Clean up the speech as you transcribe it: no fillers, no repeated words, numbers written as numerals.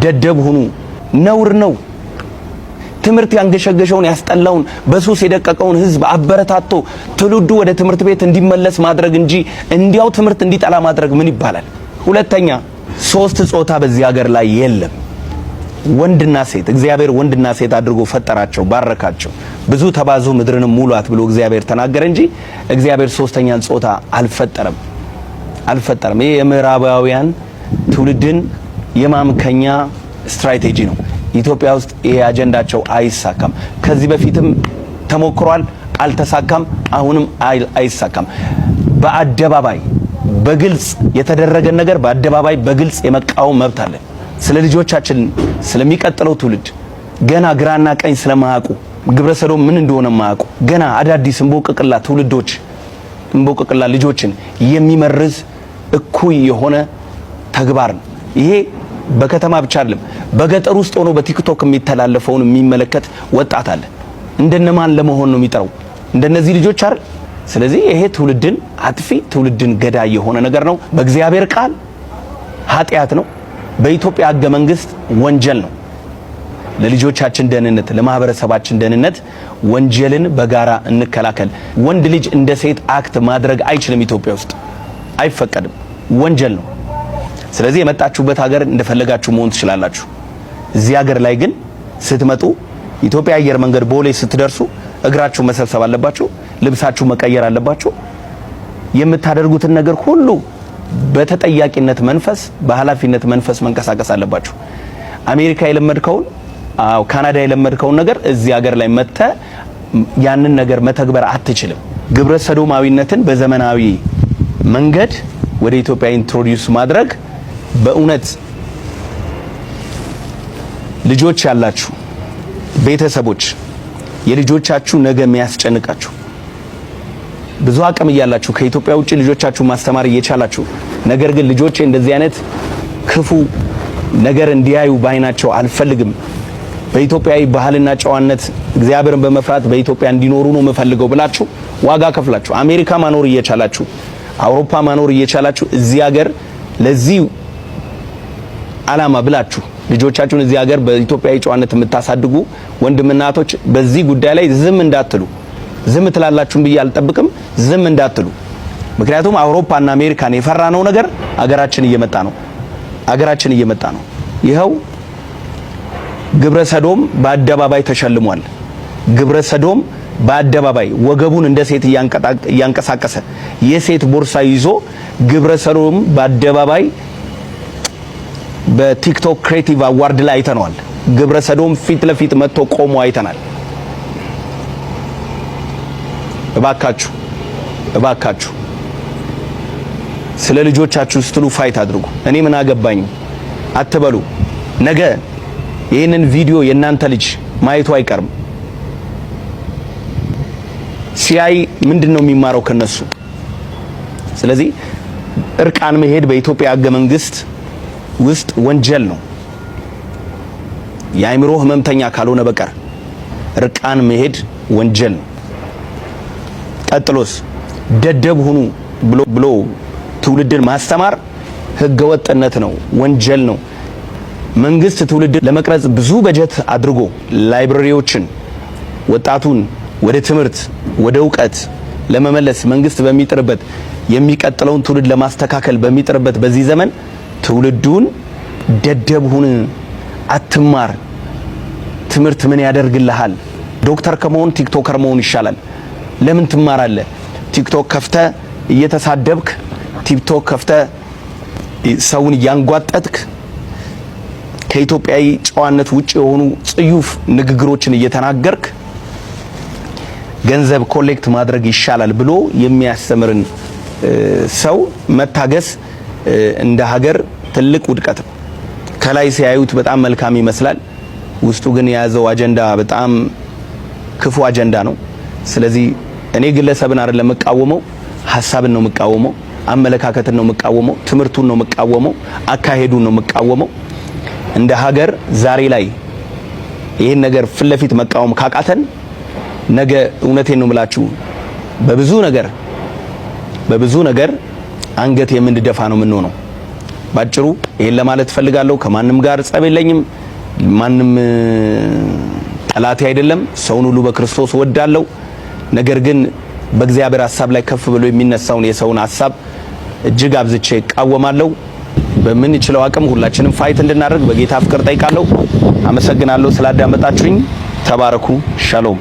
ደደብ ሁኑ ነውር ነው። ትምህርት ያንገሸገሸውን ያስጠላውን በሱስ የደቀቀውን ህዝብ አበረታቶ ትውልዱ ወደ ትምህርት ቤት እንዲመለስ ማድረግ እንጂ እንዲያው ትምህርት እንዲጠላ ማድረግ ምን ይባላል? ሁለተኛ ሶስት ጾታ በዚህ ሀገር ላይ የለም። ወንድና ሴት እግዚአብሔር ወንድና ሴት አድርጎ ፈጠራቸው፣ ባረካቸው። ብዙ ተባዙ ምድርንም ሙሏት ብሎ እግዚአብሔር ተናገረ እንጂ እግዚአብሔር ሶስተኛን ጾታ አልፈጠረም። ይሄ የምዕራባውያን ትውልድን የማምከኛ ስትራቴጂ ነው። ኢትዮጵያ ውስጥ ይሄ አጀንዳቸው አይሳካም። ከዚህ በፊትም ተሞክሯል፣ አልተሳካም። አሁንም አይሳካም። በአደባባይ በግልጽ የተደረገ ነገር በአደባባይ በግልጽ የመቃወም መብት አለን። ስለ ልጆቻችን ስለሚቀጥለው ትውልድ ገና ግራና ቀኝ ስለማያውቁ ግብረሰዶም ምን እንደሆነ ማያውቁ ገና አዳዲስ እንቦቅቅላ ትውልዶች እንቦቅቅላ ልጆችን የሚመርዝ እኩይ የሆነ ተግባር ነው። ይሄ በከተማ ብቻ አይደለም፣ በገጠር ውስጥ ሆኖ በቲክቶክ የሚተላለፈውን የሚመለከት ወጣት አለ። እንደነማን ለመሆን ነው የሚጠራው? እንደነዚህ ልጆች አይደል? ስለዚህ ይሄ ትውልድን አጥፊ ትውልድን ገዳይ የሆነ ነገር ነው። በእግዚአብሔር ቃል ኃጢአት ነው። በኢትዮጵያ ሕገ መንግስት ወንጀል ነው። ለልጆቻችን ደህንነት፣ ለማህበረሰባችን ደህንነት ወንጀልን በጋራ እንከላከል። ወንድ ልጅ እንደ ሴት አክት ማድረግ አይችልም። ኢትዮጵያ ውስጥ አይፈቀድም፣ ወንጀል ነው። ስለዚህ የመጣችሁበት ሀገር እንደፈለጋችሁ መሆን ትችላላችሁ። እዚህ ሀገር ላይ ግን ስትመጡ ኢትዮጵያ አየር መንገድ ቦሌ ስትደርሱ እግራችሁ መሰብሰብ አለባችሁ፣ ልብሳችሁ መቀየር አለባችሁ። የምታደርጉትን ነገር ሁሉ በተጠያቂነት መንፈስ በኃላፊነት መንፈስ መንቀሳቀስ አለባችሁ። አሜሪካ የለመድከውን ካናዳ የለመድከውን ነገር እዚህ ሀገር ላይ መጥተ ያንን ነገር መተግበር አትችልም። ግብረ ሰዶማዊነትን በዘመናዊ መንገድ ወደ ኢትዮጵያ ኢንትሮዲዩስ ማድረግ በእውነት ልጆች ያላችሁ ቤተሰቦች የልጆቻችሁ ነገ የሚያስጨንቃችሁ ብዙ አቅም እያላችሁ ከኢትዮጵያ ውጪ ልጆቻችሁ ማስተማር እየቻላችሁ ነገር ግን ልጆቼ እንደዚህ አይነት ክፉ ነገር እንዲያዩ ባይናቸው አልፈልግም፣ በኢትዮጵያዊ ባህልና ጨዋነት እግዚአብሔርን በመፍራት በኢትዮጵያ እንዲኖሩ ነው የምፈልገው ብላችሁ ዋጋ ከፍላችሁ አሜሪካ ማኖር እየቻላችሁ አውሮፓ ማኖር እየቻላችሁ እዚህ ሀገር ለዚህ ዓላማ ብላችሁ ልጆቻችሁን እዚህ ሀገር በኢትዮጵያዊ ጨዋነት የምታሳድጉ ወንድምናቶች በዚህ ጉዳይ ላይ ዝም እንዳትሉ። ዝም ትላላችሁም ብዬ አልጠብቅም። ዝም እንዳትሉ። ምክንያቱም አውሮፓና አሜሪካን የፈራነው ነገር አገራችን እየመጣ ነው። ይኸው ግብረ ሰዶም በአደባባይ ተሸልሟል። ግብረ ሰዶም በአደባባይ ወገቡን እንደ ሴት እያንቀሳቀሰ የሴት ቦርሳ ይዞ ግብረ ሰዶም በአደባባይ በቲክቶክ ክሬቲቭ አዋርድ ላይ አይተናል። ግብረ ሰዶም ፊት ለፊት መጥቶ ቆሞ አይተናል። እባካችሁ ስለ ልጆቻችሁ ስትሉ ፋይት አድርጉ። እኔ ምን አገባኝ አትበሉ። ነገ ይህንን ቪዲዮ የእናንተ ልጅ ማየቱ አይቀርም። ሲያይ ምንድነው የሚማረው ከነሱ? ስለዚህ እርቃን መሄድ በኢትዮጵያ ሕገ መንግስት ውስጥ ወንጀል ነው። የአእምሮ ህመምተኛ ካልሆነ በቀር እርቃን መሄድ ወንጀል ነው። ቀጥሎስ ደደብ ሁኑ ብሎ ትውልድን ማስተማር ህገወጥነት ነው፣ ወንጀል ነው። መንግስት ትውልድን ለመቅረጽ ብዙ በጀት አድርጎ ላይብረሪዎችን ወጣቱን ወደ ትምህርት ወደ ዕውቀት ለመመለስ መንግስት በሚጥርበት የሚቀጥለውን ትውልድ ለማስተካከል በሚጥርበት በዚህ ዘመን ትውልዱን ደደብ ሁን፣ አትማር፣ ትምህርት ምን ያደርግልሃል? ዶክተር ከመሆን ቲክቶከር መሆን ይሻላል። ለምን ትማራለህ? ቲክቶክ ከፍተ እየተሳደብክ ቲክቶክ ከፍተ ሰውን እያንጓጠጥክ ከኢትዮጵያዊ ጨዋነት ውጪ የሆኑ ጽዩፍ ንግግሮችን እየተናገርክ ገንዘብ ኮሌክት ማድረግ ይሻላል ብሎ የሚያስተምርን ሰው መታገስ እንደ ሀገር ትልቅ ውድቀት ነው። ከላይ ሲያዩት በጣም መልካም ይመስላል፣ ውስጡ ግን የያዘው አጀንዳ በጣም ክፉ አጀንዳ ነው። ስለዚህ እኔ ግለሰብን አይደለም መቃወመው፣ ሐሳብን ነው መቃወመው፣ አመለካከትን ነው መቃወመው፣ ትምህርቱን ነው መቃወመው፣ አካሄዱን ነው መቃወመው። እንደ ሀገር ዛሬ ላይ ይሄን ነገር ፊት ለፊት መቃወም ካቃተን ነገ እውነቴን ነው የምላችሁ በብዙ ነገር አንገት የምንደፋ ነው የምንሆነው። ባጭሩ ይሄን ለማለት ፈልጋለሁ። ከማንም ጋር ጸብ የለኝም። ማንም ጠላቴ አይደለም። ሰውን ሁሉ በክርስቶስ ወዳለው። ነገር ግን በእግዚአብሔር ሐሳብ ላይ ከፍ ብሎ የሚነሳውን የሰውን ሐሳብ እጅግ አብዝቼ እቃወማለሁ። በምንችለው አቅም ሁላችንም ፋይት እንድናደርግ በጌታ ፍቅር ጠይቃለሁ። አመሰግናለሁ ስላዳመጣችሁኝ። ተባረኩ። ሻሎም